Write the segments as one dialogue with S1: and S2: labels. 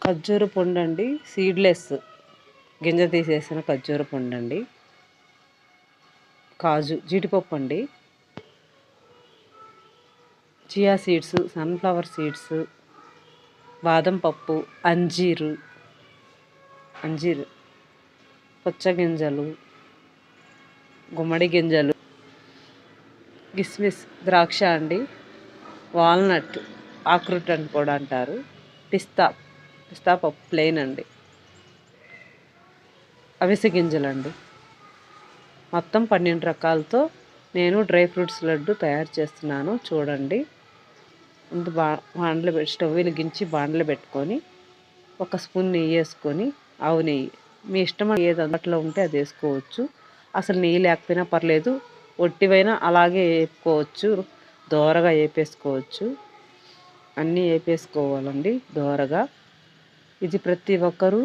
S1: ఖర్జూర పండు అండి, సీడ్లెస్, గింజ తీసేసిన ఖర్జూర పండు అండి. కాజు, జీడిపప్పు అండి, చియా సీడ్స్, సన్ఫ్లవర్ సీడ్స్, బాదం పప్పు, అంజీరు, పుచ్చగింజలు, గుమ్మడి గింజలు, కిస్మిస్, ద్రాక్ష అండి, వాల్నట్, ఆక్రూట్ అని కూడా అంటారు, పిస్తా పప్పు ప్లెయిన్ అండి, అవిసె గింజలండి. మొత్తం 12 రకాలతో నేను డ్రై ఫ్రూట్స్ లడ్డు తయారు చేస్తున్నాను. చూడండి. ముందు స్టవ్ వెలిగించి బాండలు పెట్టుకొని 1 స్పూన్ నెయ్యి వేసుకొని, ఆవు నెయ్యి, మీ ఇష్టం ఏది అందుబాటులో ఉంటే అది వేసుకోవచ్చు. అసలు నెయ్యి లేకపోయినా పర్లేదు, ఒట్టివైనా అలాగే వేపుకోవచ్చు, దోరగా వేపేసుకోవచ్చు. అన్నీ వేపేసుకోవాలండి దోరగా. ఇది ప్రతి ఒక్కరూ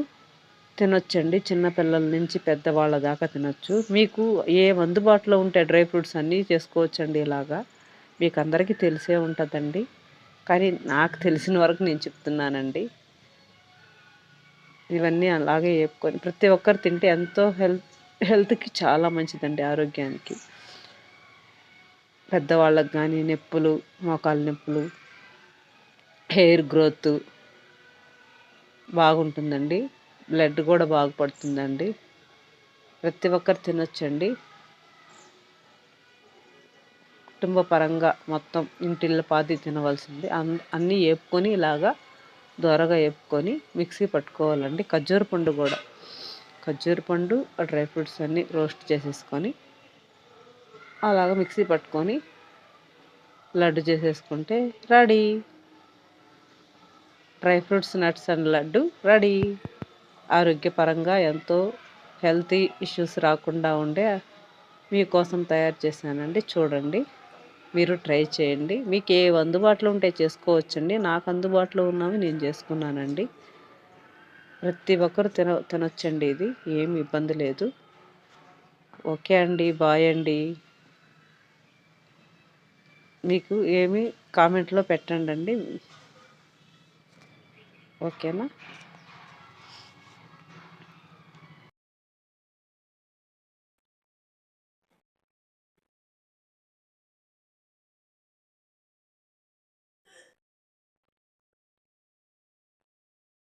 S1: తినొచ్చండి, చిన్నపిల్లల నుంచి పెద్దవాళ్ళ దాకా తినొచ్చు. మీకు ఏ అందుబాటులో ఉంటే డ్రై ఫ్రూట్స్ అన్నీ చేసుకోవచ్చండి. ఇలాగా మీకు అందరికీ తెలిసే ఉంటుందండి, కానీ నాకు తెలిసిన వరకు నేను చెప్తున్నానండి. ఇవన్నీ అలాగే వేపుకొని ప్రతి ఒక్కరు తింటే ఎంతో హెల్త్కి చాలా మంచిదండి, ఆరోగ్యానికి. పెద్దవాళ్ళకి కానీ నొప్పులు, మోకాలు నొప్పులు, హెయిర్ గ్రోత్ బాగుంటుందండి, బ్లడ్ కూడా బాగుపడుతుందండి. ప్రతి ఒక్కరు తినొచ్చండి. కుటుంబ పరంగా మొత్తం ఇంటిళ్ళ పాది తినవలసింది. అన్నీ వేపుకొని ఇలాగా దోరగా వేపుకొని మిక్సీ పట్టుకోవాలండి. ఖర్జూర పండు కూడా, ఖర్జూర పండు, డ్రై ఫ్రూట్స్ అన్నీ రోస్ట్ చేసేసుకొని అలాగ మిక్సీ పట్టుకొని లడ్డు చేసేసుకుంటే ready. Dry fruits, nuts and laddu ready. ఆరోగ్యపరంగా ఎంతో హెల్తీ ఇష్యూస్ రాకుండా ఉండే మీకోసం తయారు చేశానండి. చూడండి, మీరు ట్రై చేయండి. మీకు ఏ అందుబాటులో ఉంటే చేసుకోవచ్చండి. నాకు అందుబాటులో ఉన్నవి నేను చేసుకున్నానండి. ప్రతి ఒక్కరు తినొచ్చండి, ఇది ఏమి ఇబ్బంది లేదు. ఓకే అండి, బాయ్ అండి. మీకు ఏమి కామెంట్లో పెట్టండి. ఓకేనా?